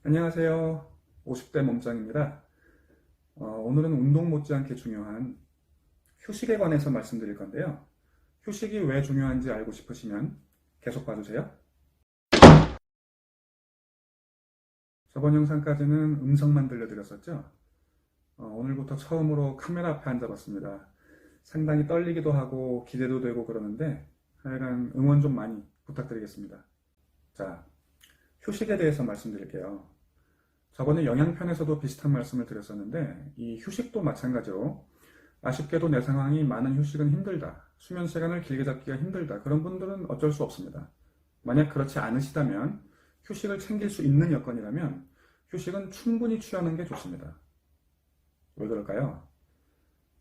안녕하세요. 50대 몸짱입니다. 오늘은 운동 못지않게 중요한 휴식에 관해서 말씀드릴 건데요. 휴식이 왜 중요한지 알고 싶으시면 계속 봐주세요. 저번 영상까지는 음성만 들려드렸었죠. 오늘부터 처음으로 카메라 앞에 앉아봤습니다. 상당히 떨리기도 하고 기대도 되고 그러는데 하여간 응원 좀 많이 부탁드리겠습니다. 자, 휴식에 대해서 말씀드릴게요. 저번에 영양편에서도 비슷한 말씀을 드렸었는데 이 휴식도 마찬가지로 아쉽게도 내 상황이 많은 휴식은 힘들다, 수면 시간을 길게 잡기가 힘들다, 그런 분들은 어쩔 수 없습니다. 만약 그렇지 않으시다면, 휴식을 챙길 수 있는 여건이라면 휴식은 충분히 취하는 게 좋습니다. 왜 그럴까요?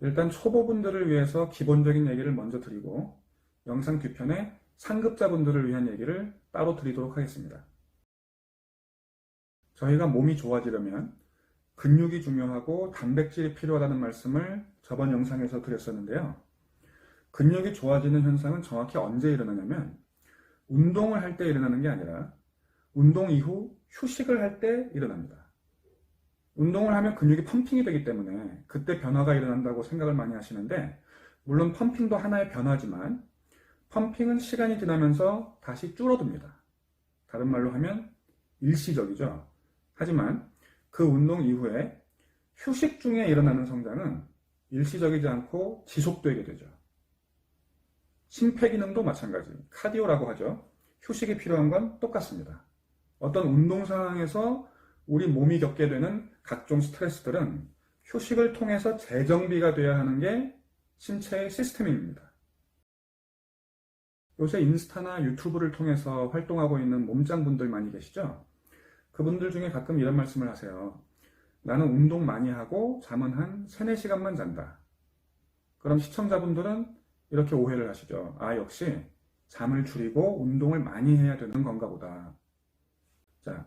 일단 초보분들을 위해서 기본적인 얘기를 먼저 드리고 영상 뒤편에 상급자분들을 위한 얘기를 따로 드리도록 하겠습니다. 저희가 몸이 좋아지려면 근육이 중요하고 단백질이 필요하다는 말씀을 저번 영상에서 드렸었는데요. 근육이 좋아지는 현상은 정확히 언제 일어나냐면 운동을 할 때 일어나는 게 아니라 운동 이후 휴식을 할 때 일어납니다. 운동을 하면 근육이 펌핑이 되기 때문에 그때 변화가 일어난다고 생각을 많이 하시는데, 물론 펌핑도 하나의 변화지만 펌핑은 시간이 지나면서 다시 줄어듭니다. 다른 말로 하면 일시적이죠. 하지만 그 운동 이후에 휴식 중에 일어나는 성장은 일시적이지 않고 지속되게 되죠. 심폐기능도 마찬가지, 카디오라고 하죠. 휴식이 필요한 건 똑같습니다. 어떤 운동 상황에서 우리 몸이 겪게 되는 각종 스트레스들은 휴식을 통해서 재정비가 돼야 하는 게 신체의 시스템입니다. 요새 인스타나 유튜브를 통해서 활동하고 있는 몸짱분들 많이 계시죠? 그분들 중에 가끔 이런 말씀을 하세요. 나는 운동 많이 하고 잠은 한 3, 4시간만 잔다. 그럼 시청자분들은 이렇게 오해를 하시죠. 아, 역시 잠을 줄이고 운동을 많이 해야 되는 건가 보다. 자,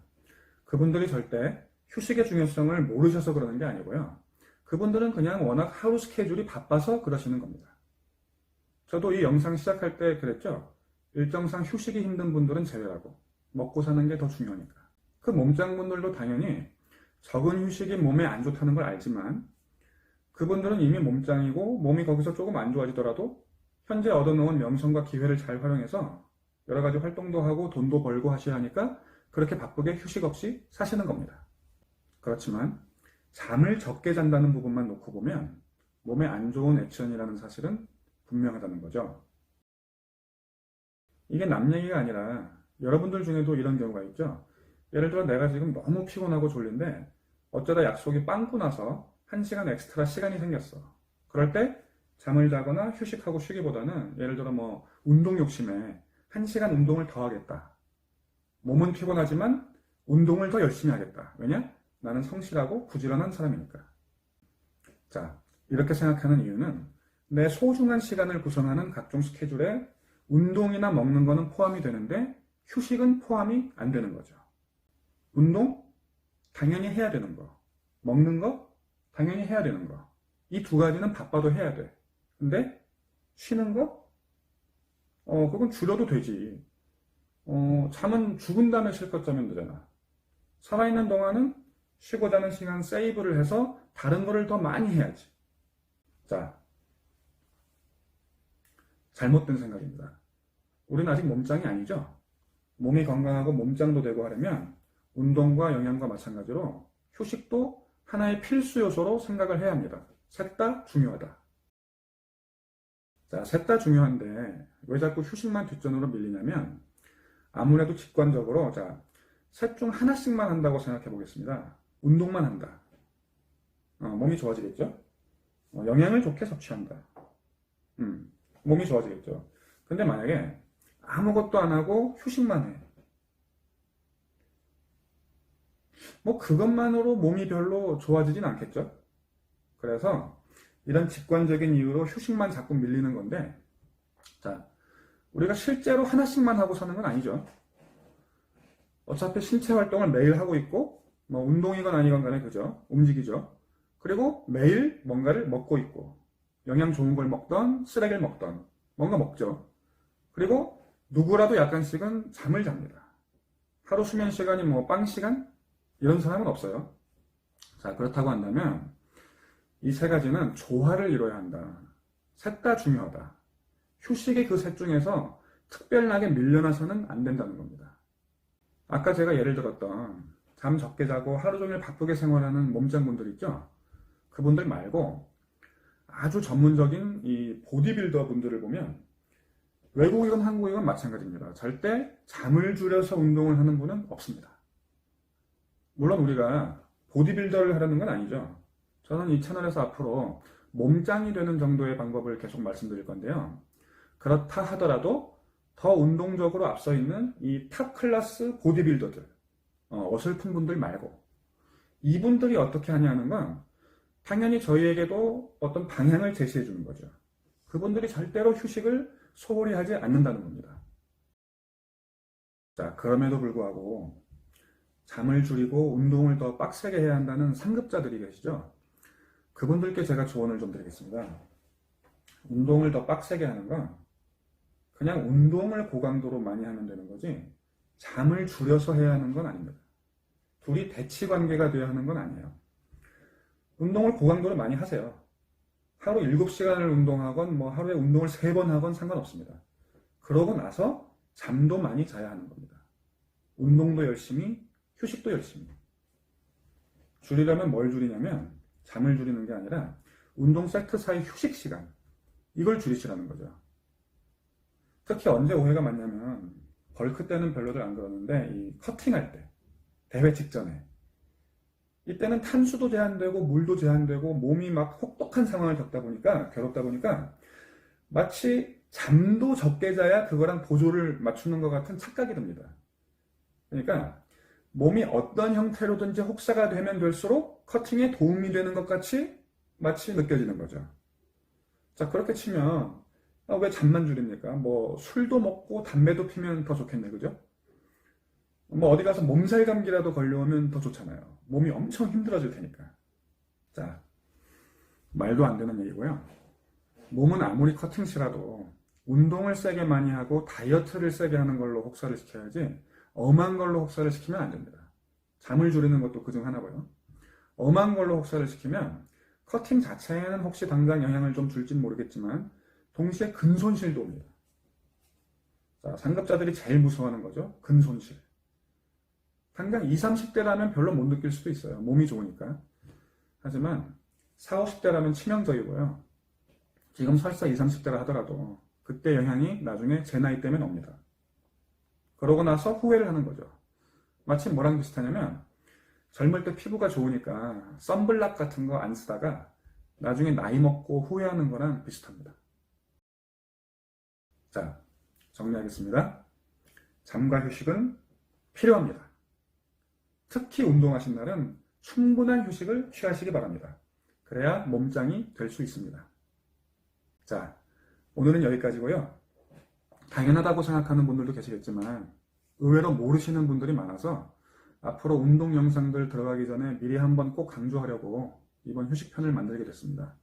그분들이 절대 휴식의 중요성을 모르셔서 그러는 게 아니고요. 그분들은 그냥 워낙 하루 스케줄이 바빠서 그러시는 겁니다. 저도 이 영상 시작할 때 그랬죠. 일정상 휴식이 힘든 분들은 제외하고 먹고 사는 게 더 중요하니까. 그 몸짱분들도 당연히 적은 휴식이 몸에 안 좋다는 걸 알지만 그분들은 이미 몸짱이고 몸이 거기서 조금 안 좋아지더라도 현재 얻어놓은 명성과 기회를 잘 활용해서 여러 가지 활동도 하고 돈도 벌고 하셔야 하니까 그렇게 바쁘게 휴식 없이 사시는 겁니다. 그렇지만 잠을 적게 잔다는 부분만 놓고 보면 몸에 안 좋은 액션이라는 사실은 분명하다는 거죠. 이게 남 얘기가 아니라 여러분들 중에도 이런 경우가 있죠. 예를 들어 내가 지금 너무 피곤하고 졸린데 어쩌다 약속이 빵꾸 나서 1시간 엑스트라 시간이 생겼어. 그럴 때 잠을 자거나 휴식하고 쉬기보다는 예를 들어 운동 욕심에 1시간 운동을 더 하겠다. 몸은 피곤하지만 운동을 더 열심히 하겠다. 왜냐? 나는 성실하고 부지런한 사람이니까. 자, 이렇게 생각하는 이유는 내 소중한 시간을 구성하는 각종 스케줄에 운동이나 먹는 거는 포함이 되는데 휴식은 포함이 안 되는 거죠. 운동? 당연히 해야 되는 거. 먹는 거? 당연히 해야 되는 거. 이 두 가지는 바빠도 해야 돼. 근데 쉬는 거? 그건 줄여도 되지. 잠은 죽은 다음에 실컷 자면 되잖아. 살아있는 동안은 쉬고 자는 시간 세이브를 해서 다른 거를 더 많이 해야지. 자, 잘못된 생각입니다. 우리는 아직 몸짱이 아니죠? 몸이 건강하고 몸짱도 되고 하려면 운동과 영양과 마찬가지로 휴식도 하나의 필수 요소로 생각을 해야 합니다. 셋 다 중요하다. 자, 셋 다 중요한데 왜 자꾸 휴식만 뒷전으로 밀리냐면 아무래도 직관적으로 셋 중 하나씩만 한다고 생각해 보겠습니다. 운동만 한다. 몸이 좋아지겠죠? 영양을 좋게 섭취한다. 몸이 좋아지겠죠. 근데 만약에 아무것도 안 하고 휴식만 해. 그것만으로 몸이 별로 좋아지진 않겠죠? 그래서 이런 직관적인 이유로 휴식만 자꾸 밀리는 건데, 자, 우리가 실제로 하나씩만 하고 사는 건 아니죠. 어차피 신체 활동을 매일 하고 있고, 운동이건 아니건 간에 그죠? 움직이죠. 그리고 매일 뭔가를 먹고 있고, 영양 좋은 걸 먹던 쓰레기를 먹던 뭔가 먹죠. 그리고 누구라도 약간씩은 잠을 잡니다. 하루 수면 시간이 빵 시간? 이런 사람은 없어요. 자, 그렇다고 한다면 이 세 가지는 조화를 이뤄야 한다. 셋 다 중요하다. 휴식이 그 셋 중에서 특별하게 밀려나서는 안 된다는 겁니다. 아까 제가 예를 들었던 잠 적게 자고 하루 종일 바쁘게 생활하는 몸짱분들 있죠? 그분들 말고 아주 전문적인 이 보디빌더 분들을 보면 외국이건 한국이건 마찬가지입니다. 절대 잠을 줄여서 운동을 하는 분은 없습니다. 물론 우리가 보디빌더를 하려는 건 아니죠. 저는 이 채널에서 앞으로 몸짱이 되는 정도의 방법을 계속 말씀드릴 건데요. 그렇다 하더라도 더 운동적으로 앞서 있는 이 탑 클래스 보디빌더들, 어설픈 분들 말고 이분들이 어떻게 하냐는 건 당연히 저희에게도 어떤 방향을 제시해 주는 거죠. 그분들이 절대로 휴식을 소홀히 하지 않는다는 겁니다. 자, 그럼에도 불구하고 잠을 줄이고 운동을 더 빡세게 해야 한다는 상급자들이 계시죠. 그분들께 제가 조언을 좀 드리겠습니다. 운동을 더 빡세게 하는 건 그냥 운동을 고강도로 많이 하면 되는 거지 잠을 줄여서 해야 하는 건 아닙니다. 둘이 대치관계가 되어야 하는 건 아니에요. 운동을 고강도로 많이 하세요. 하루 7시간을 운동하건 뭐 하루에 운동을 3번 하건 상관없습니다. 그러고 나서 잠도 많이 자야 하는 겁니다. 운동도 열심히, 휴식도 열심히. 줄이려면 뭘 줄이냐면 잠을 줄이는 게 아니라 운동 세트 사이 휴식 시간, 이걸 줄이시라는 거죠. 특히 언제 오해가 많냐면 벌크 때는 별로들 안 그러는데 이 커팅할 때, 대회 직전에 이때는 탄수도 제한되고 물도 제한되고 몸이 막 혹독한 상황을 겪다 보니까 괴롭다 보니까 마치 잠도 적게 자야 그거랑 보조를 맞추는 것 같은 착각이 듭니다. 그러니까 몸이 어떤 형태로든지 혹사가 되면 될수록 커팅에 도움이 되는 것 같이 마치 느껴지는 거죠. 자, 그렇게 치면 왜 잠만 줄입니까? 뭐 술도 먹고 담배도 피면 더 좋겠네, 그죠? 뭐 어디 가서 몸살 감기라도 걸려오면 더 좋잖아요. 몸이 엄청 힘들어질 테니까. 자, 말도 안 되는 얘기고요. 몸은 아무리 커팅시라도 운동을 세게 많이 하고 다이어트를 세게 하는 걸로 혹사를 시켜야지 엄한 걸로 혹사를 시키면 안 됩니다. 잠을 줄이는 것도 그중 하나고요. 엄한 걸로 혹사를 시키면 커팅 자체에는 혹시 당장 영향을 좀 줄진 모르겠지만 동시에 근손실도 옵니다. 자, 상급자들이 제일 무서워하는 거죠. 근손실. 당장 20, 30대라면 별로 못 느낄 수도 있어요. 몸이 좋으니까. 하지만 40, 50대라면 치명적이고요. 지금 설사 20, 30대라 하더라도 그때 영향이 나중에 제 나이 때면 옵니다. 그러고 나서 후회를 하는 거죠. 마치 뭐랑 비슷하냐면 젊을 때 피부가 좋으니까 선블락 같은 거 안 쓰다가 나중에 나이 먹고 후회하는 거랑 비슷합니다. 자, 정리하겠습니다. 잠과 휴식은 필요합니다. 특히 운동하신 날은 충분한 휴식을 취하시기 바랍니다. 그래야 몸짱이 될 수 있습니다. 자, 오늘은 여기까지고요. 당연하다고 생각하는 분들도 계시겠지만 의외로 모르시는 분들이 많아서 앞으로 운동 영상들 들어가기 전에 미리 한번 꼭 강조하려고 이번 휴식편을 만들게 됐습니다.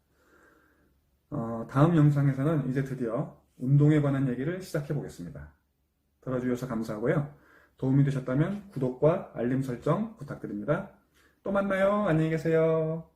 다음 영상에서는 이제 드디어 운동에 관한 얘기를 시작해 보겠습니다. 들어주셔서 감사하고요. 도움이 되셨다면 구독과 알림 설정 부탁드립니다. 또 만나요. 안녕히 계세요.